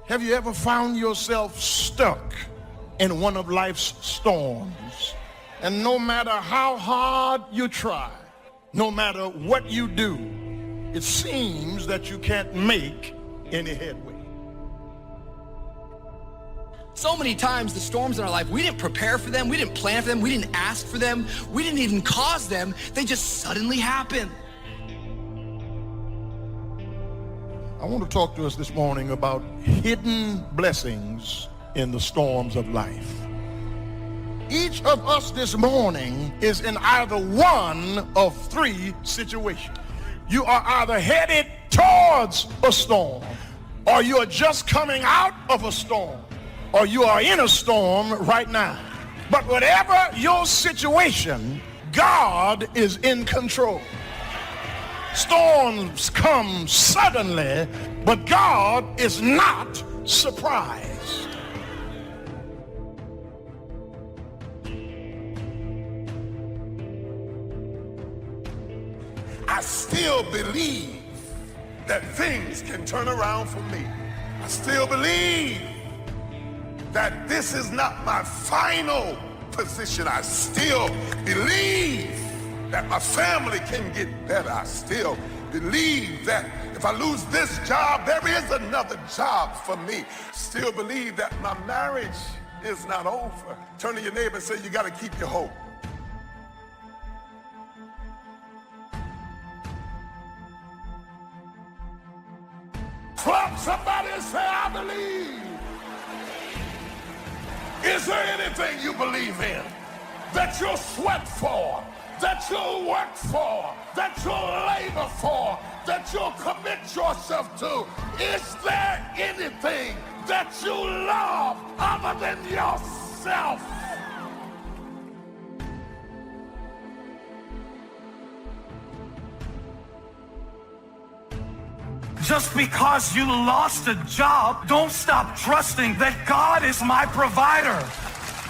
Have you ever found yourself stuck in one of life's storms? And no matter how hard you try, no matter what you do, it seems that you can't make any headway. So many times the storms in our life, we didn't prepare for them, we didn't plan for them, we didn't ask for them, we didn't even cause them, they just suddenly happen. I want to talk to us this morning about hidden blessings in the storms of life. Each of us this morning is in either one of three situations. You are either headed towards a storm, or you are just coming out of a storm, or you are in a storm right now. But whatever your situation, God is in control. Storms come suddenly, but God is not surprised. I still believe that things can turn around for me. I still believe that this is not my final position. I still believe that my family can get better. I still believe that if I lose this job, there is another job for me. Still believe that my marriage is not over. Turn to your neighbor and say, you got to keep your hope. Clap somebody and say, I believe. Is there anything you believe in that you'll sweat for, that you'll work for, that you'll labor for, that you'll commit yourself to? Is there anything that you love other than yourself? Just because you lost a job, don't stop trusting that God is my provider.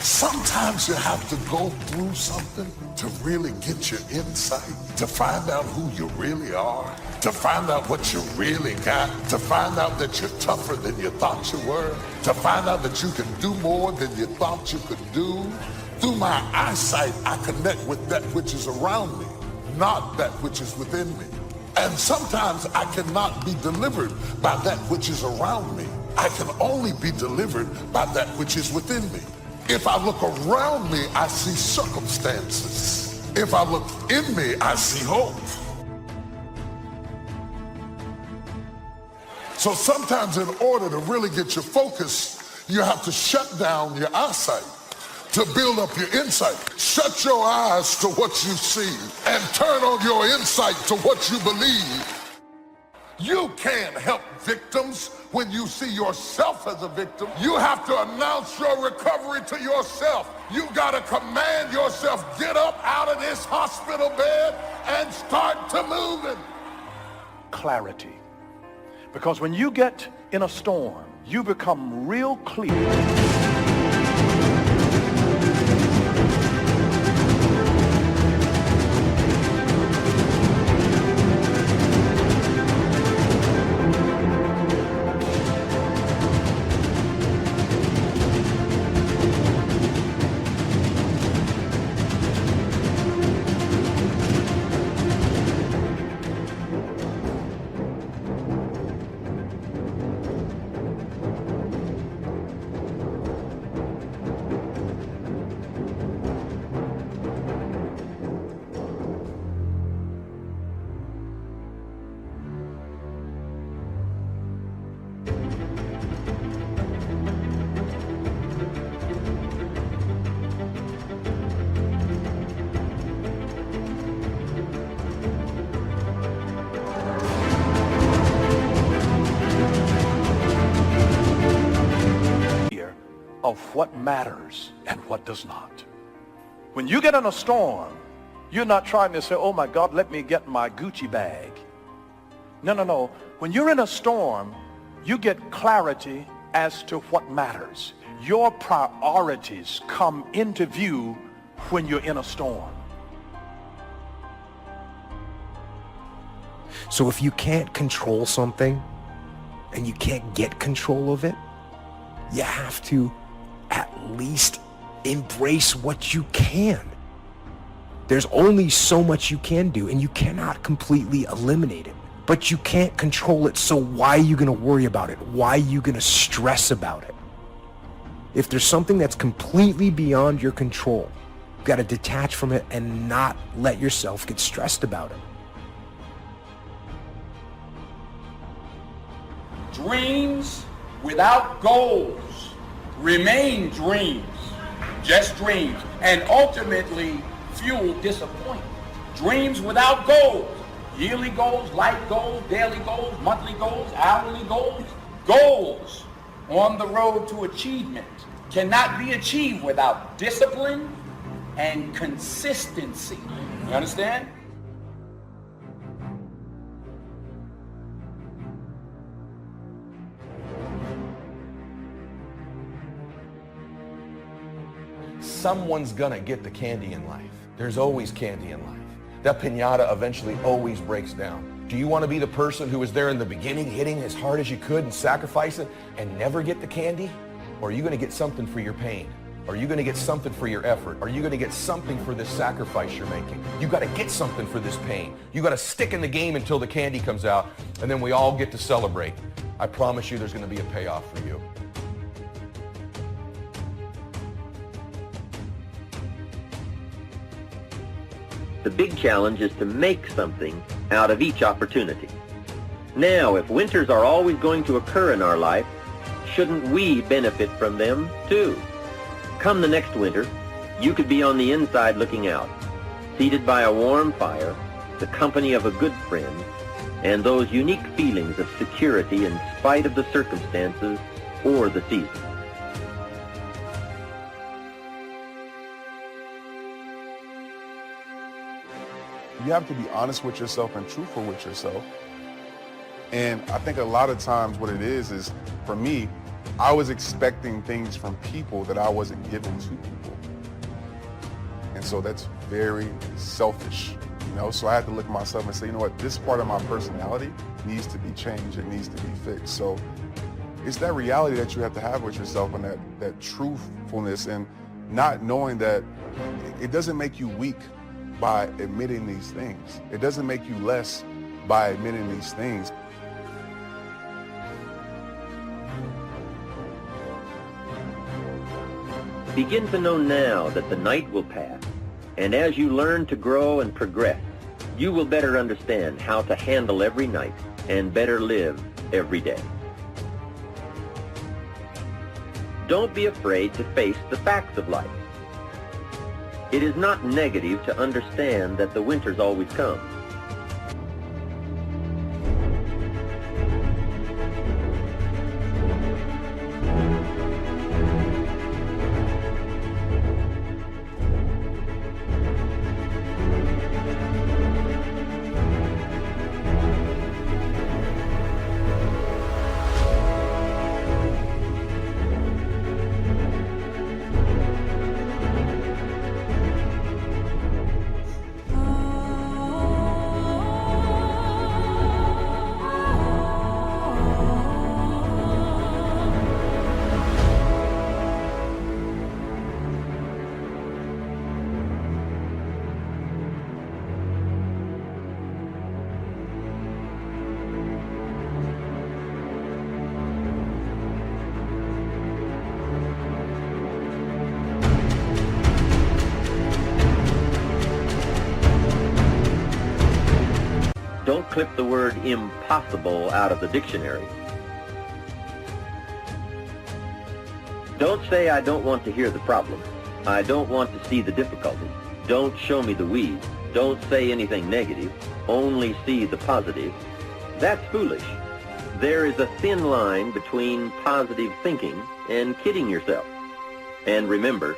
Sometimes you have to go through something to really get your insight, to find out who you really are, to find out what you really got, to find out that you're tougher than you thought you were, to find out that you can do more than you thought you could do. Through my eyesight, I connect with that which is around me, not that which is within me. And sometimes I cannot be delivered by that which is around me. I can only be delivered by that which is within me. If I look around me, I see circumstances. If I look in me, I see hope. So sometimes in order to really get your focus, you have to shut down your eyesight to build up your insight. Shut your eyes to what you see and turn on your insight to what you believe. You can't help victims when you see yourself as a victim. You have to announce your recovery to yourself. You gotta command yourself, get up out of this hospital bed and start to moving. Clarity. Because when you get in a storm, you become real clear. Of what matters and what does not. When you get in a storm, you're not trying to say, oh my God, let me get my Gucci bag. No. When you're in a storm, you get clarity as to what matters. Your priorities come into view when you're in a storm. So if you can't control something, and you can't get control of it, you have to at least embrace what you can. There's only so much you can do, and you cannot completely eliminate it, but you can't control it. So why are you going to worry about it? Why are you going to stress about it? If there's something that's completely beyond your control, you've got to detach from it and not let yourself get stressed about it. Dreams without goals remain dreams, just dreams, and ultimately fuel disappointment. Dreams without goals, yearly goals, life goals, daily goals, monthly goals, hourly goals, goals on the road to achievement cannot be achieved without discipline and consistency. You understand? Someone's gonna get the candy in life. There's always candy in life. That piñata eventually always breaks down. Do you want to be the person who was there in the beginning, hitting as hard as you could and sacrificing and never get the candy? Or are you going to get something for your pain? Are you going to get something for your effort? Are you going to get something for this sacrifice you're making? You got to get something for this pain. You got to stick in the game until the candy comes out, and then we all get to celebrate. I promise you there's going to be a payoff for you. The big challenge is to make something out of each opportunity. Now, if winters are always going to occur in our life, shouldn't we benefit from them too? Come the next winter, you could be on the inside looking out, seated by a warm fire, the company of a good friend, and those unique feelings of security in spite of the circumstances or the season. You have to be honest with yourself and truthful with yourself. And I think a lot of times what it is for me, I was expecting things from people that I wasn't giving to people. And so that's very selfish, you know? So I had to look at myself and say, you know what, this part of my personality needs to be changed, it needs to be fixed. So it's that reality that you have to have with yourself and that truthfulness, and not knowing that it doesn't make you weak by admitting these things. It doesn't make you less by admitting these things. Begin to know now that the night will pass, and as you learn to grow and progress, you will better understand how to handle every night and better live every day. Don't be afraid to face the facts of life. It is not negative to understand that the winters always come. Don't clip the word impossible out of the dictionary. Don't say, I don't want to hear the problem. I don't want to see the difficulty. Don't show me the weeds. Don't say anything negative. Only see the positive. That's foolish. There is a thin line between positive thinking and kidding yourself. And remember,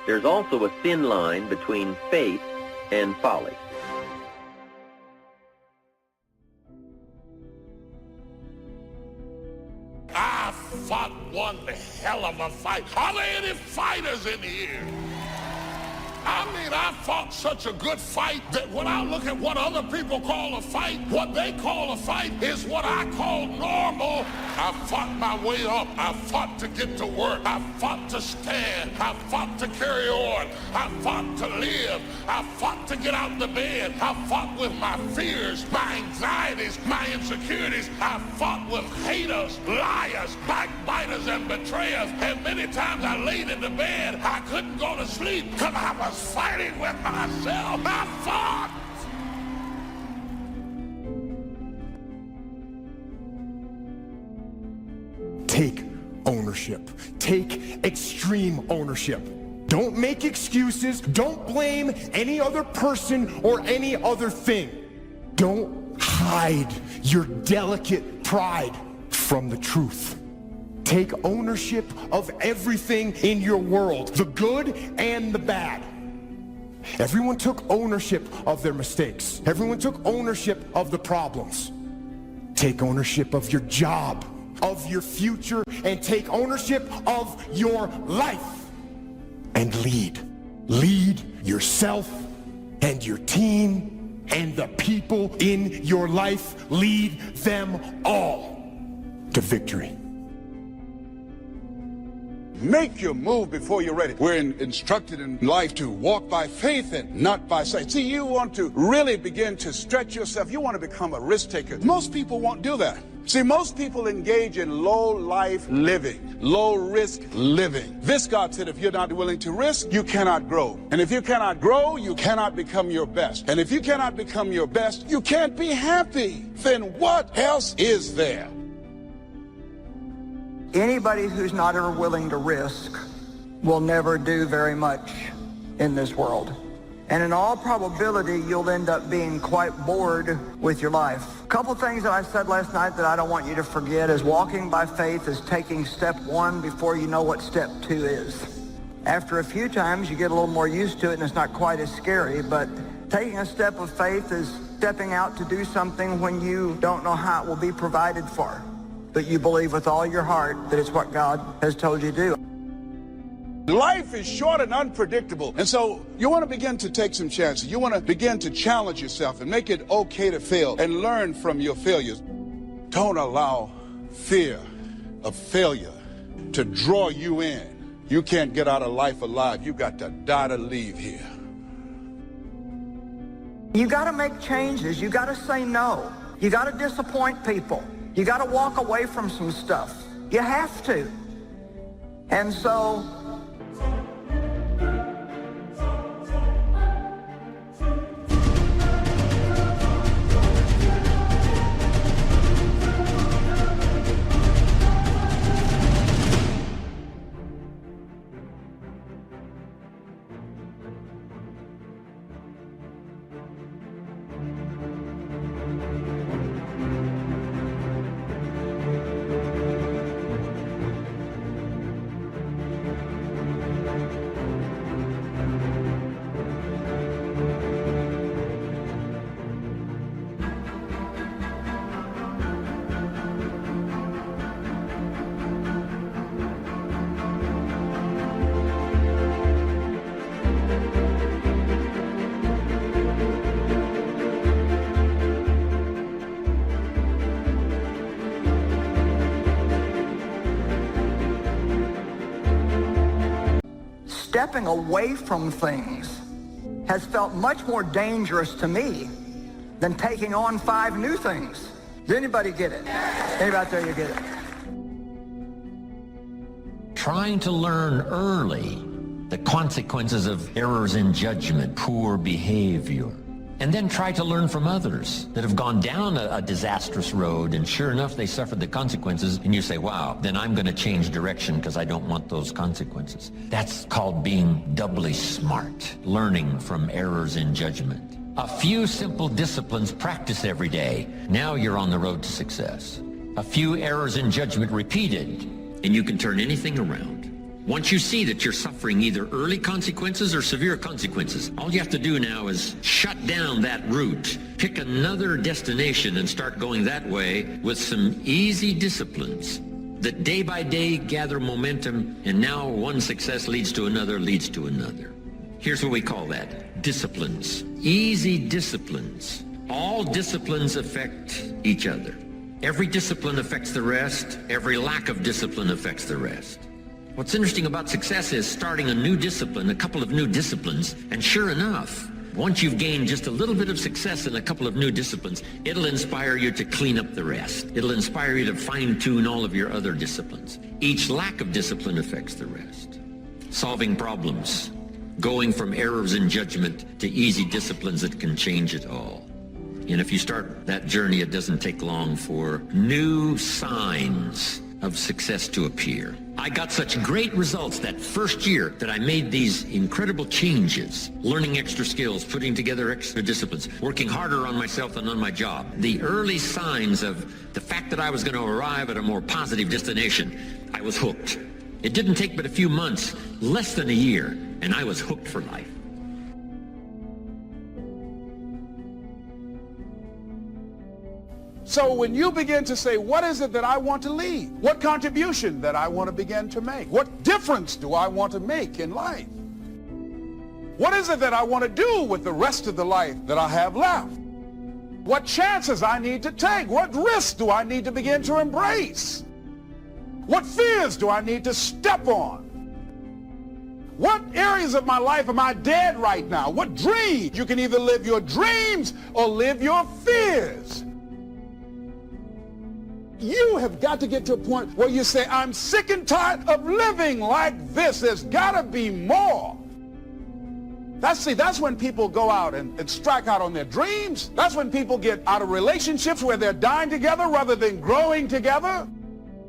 there's also a thin line between faith and folly. I fought one hell of a fight. Are there any fighters in here? I mean, mean, I fought such a good fight that when I look at what other people call a fight, what they call a fight is what I call normal. I fought my way up. I fought to get to work. I fought to stand. I fought to carry on. I fought to live. I fought to get out of the bed. I fought with my fears, my anxieties, my insecurities. I fought with haters, liars, backbiters, and betrayers. And many times I laid in the bed, I couldn't go to sleep because I was fighting with myself. I fought. Take ownership. Take extreme ownership. Don't make excuses. Don't blame any other person or any other thing. Don't hide your delicate pride from the truth. Take ownership of everything in your world, the good and the bad. Everyone took ownership of their mistakes. Everyone took ownership of the problems. Take ownership of your job, of your future, and take ownership of your life. And lead. Lead yourself and your team and the people in your life. Lead them all to victory. Make your move before you're ready. We're instructed in life to walk by faith and not by sight. See, you want to really begin to stretch yourself. You want to become a risk taker. Most people won't do that. See, most people engage in low life living, low risk living. This God said, if you're not willing to risk, you cannot grow. And if you cannot grow, you cannot become your best. And if you cannot become your best, you can't be happy. Then what else is there? Anybody who's not ever willing to risk will never do very much in this world. And in all probability, you'll end up being quite bored with your life. A couple things that I said last night that I don't want you to forget is walking by faith is taking step one before you know what step two is. After a few times, you get a little more used to it and it's not quite as scary, but taking a step of faith is stepping out to do something when you don't know how it will be provided for. But you believe with all your heart that it's what God has told you to do. Life is short and unpredictable. And so you want to begin to take some chances. You want to begin to challenge yourself and make it okay to fail and learn from your failures. Don't allow fear of failure to draw you in. You can't get out of life alive. You got to die to leave here. You got to make changes. You got to say no. You got to disappoint people. You got to walk away from some stuff. You have to. And so stepping away from things has felt much more dangerous to me than taking on 5 new things. Does anybody get it? Anybody out there, you get it? Trying to learn early the consequences of errors in judgment, poor behavior, and then try to learn from others that have gone down a disastrous road, and sure enough, they suffered the consequences, and you say, wow, then I'm going to change direction because I don't want those consequences. That's called being doubly smart, learning from errors in judgment. A few simple disciplines practiced every day. Now you're on the road to success. A few errors in judgment repeated, and you can turn anything around. Once you see that you're suffering either early consequences or severe consequences, all you have to do now is shut down that route, pick another destination and start going that way with some easy disciplines that day by day gather momentum, and now one success leads to another, leads to another. Here's what we call that. Disciplines. Easy disciplines. All disciplines affect each other. Every discipline affects the rest. Every lack of discipline affects the rest. What's interesting about success is starting a new discipline, a couple of new disciplines, and sure enough, once you've gained just a little bit of success in a couple of new disciplines, it'll inspire you to clean up the rest. It'll inspire you to fine-tune all of your other disciplines. Each lack of discipline affects the rest. Solving problems, going from errors in judgment to easy disciplines that can change it all. And if you start that journey, it doesn't take long for new signs of success to appear. I got such great results that first year that I made these incredible changes, learning extra skills, putting together extra disciplines, working harder on myself and on my job. The early signs of the fact that I was going to arrive at a more positive destination, I was hooked. It didn't take but a few months, less than a year, and I was hooked for life. So when you begin to say, what is it that I want to leave? What contribution that I want to begin to make? What difference do I want to make in life? What is it that I want to do with the rest of the life that I have left? What chances I need to take? What risks do I need to begin to embrace? What fears do I need to step on? What areas of my life am I dead right now? What dreams? You can either live your dreams or live your fears. You have got to get to a point where you say, I'm sick and tired of living like this. There's got to be more. That's when people go out and strike out on their dreams. That's when people get out of relationships where they're dying together rather than growing together.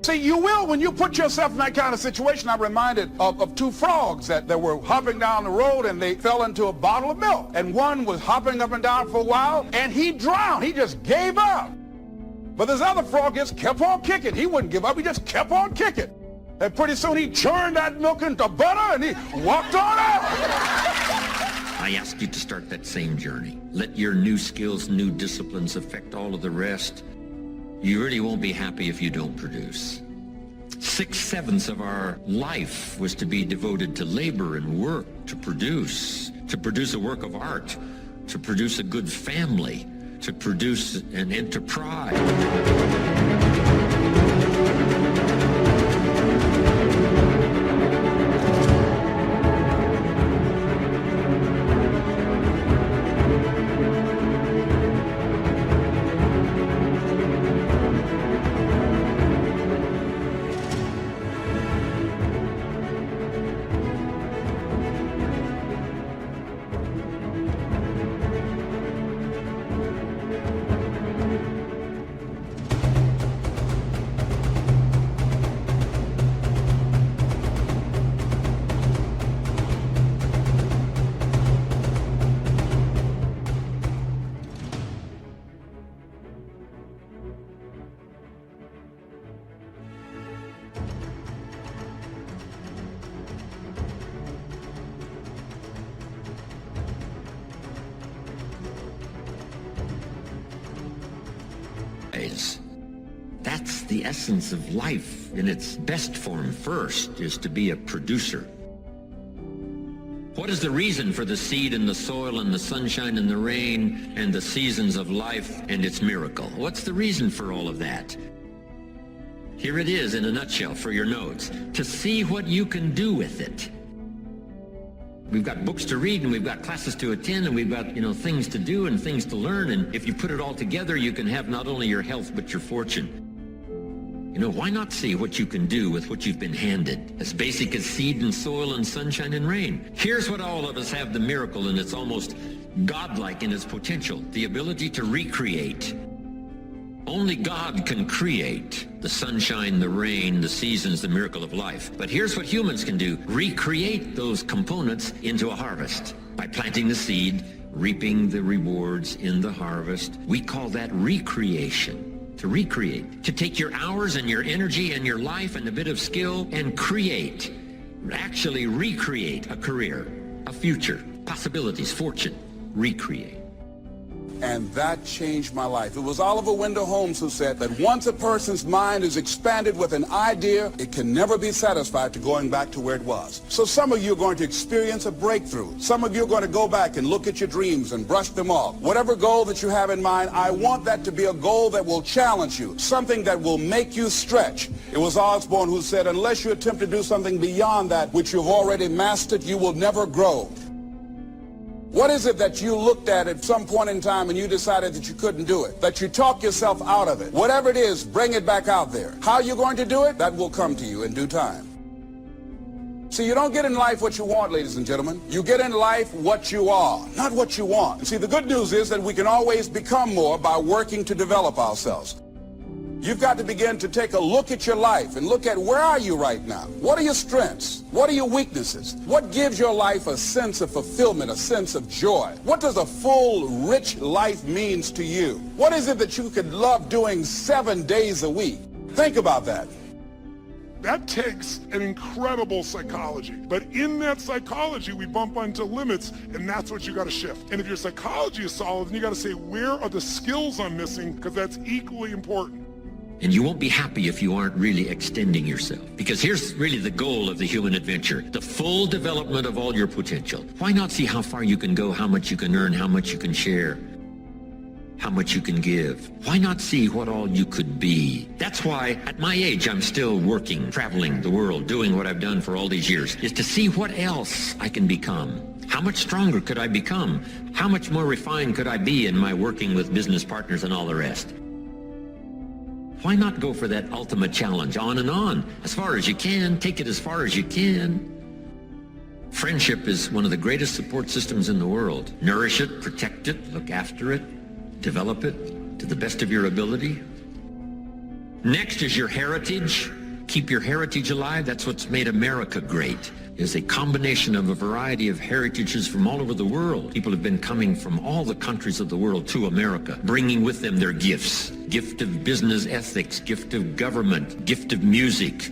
See, you will when you put yourself in that kind of situation. I'm reminded of two frogs that were hopping down the road, and they fell into a bottle of milk. And one was hopping up and down for a while, and he drowned. He just gave up. But this other frog just kept on kicking. He wouldn't give up. He just kept on kicking. And pretty soon he churned that milk into butter, and he walked on out. I ask you to start that same journey. Let your new skills, new disciplines affect all of the rest. You really won't be happy if you don't produce. 6/7 of our life was to be devoted to labor and work, to produce a work of art, to produce a good family, to produce an enterprise. That's the essence of life in its best form. First is to be a producer. What is the reason for the seed and the soil and the sunshine and the rain and the seasons of life and its miracle? What's the reason for all of that? Here it is in a nutshell for your notes. To see what you can do with it. We've got books to read, and we've got classes to attend, and we've got, things to do and things to learn. And if you put it all together, you can have not only your health, but your fortune. Why not see what you can do with what you've been handed? As basic as seed and soil and sunshine and rain. Here's what all of us have the miracle, and it's almost godlike in its potential. The ability to recreate. Only God can create the sunshine, the rain, the seasons, the miracle of life. But here's what humans can do. Recreate those components into a harvest. By planting the seed, reaping the rewards in the harvest. We call that recreation. To recreate. To take your hours and your energy and your life and a bit of skill and create. Actually recreate a career, a future, possibilities, fortune. Recreate. And that changed my life. It was Oliver Wendell Holmes who said that once a person's mind is expanded with an idea, it can never be satisfied to going back to where it was. So some of you are going to experience a breakthrough. Some of you are going to go back and look at your dreams and brush them off. Whatever goal that you have in mind, I want that to be a goal that will challenge you, something that will make you stretch. It was Osborne who said, unless you attempt to do something beyond that which you've already mastered, you will never grow. What is it that you looked at some point in time and you decided that you couldn't do it? That you talk yourself out of it? Whatever it is, bring it back out there. How are you going to do it? That will come to you in due time. See, you don't get in life what you want, ladies and gentlemen. You get in life what you are, not what you want. And see, the good news is that we can always become more by working to develop ourselves. You've got to begin to take a look at your life and look at where are you right now? What are your strengths? What are your weaknesses? What gives your life a sense of fulfillment, a sense of joy? What does a full, rich life means to you? What is it that you could love doing 7 days a week? Think about that. That takes an incredible psychology. But in that psychology, we bump onto limits, and that's what you got to shift. And if your psychology is solid, then you got to say, where are the skills I'm missing? Because that's equally important. And you won't be happy if you aren't really extending yourself. Because here's really the goal of the human adventure, the full development of all your potential. Why not see how far you can go, how much you can earn, how much you can share, how much you can give? Why not see what all you could be? That's why at my age I'm still working, traveling the world, doing what I've done for all these years, is to see what else I can become. How much stronger could I become? How much more refined could I be in my working with business partners and all the rest? Why not go for that ultimate challenge, on and on, as far as you can, take it as far as you can? Friendship is one of the greatest support systems in the world. Nourish it, protect it, look after it, develop it to the best of your ability. Next is your heritage. Keep your heritage alive. That's what's made America great, is a combination of a variety of heritages from all over the world. People have been coming from all the countries of the world to America, bringing with them their gifts. Gift of business ethics, gift of government, gift of music,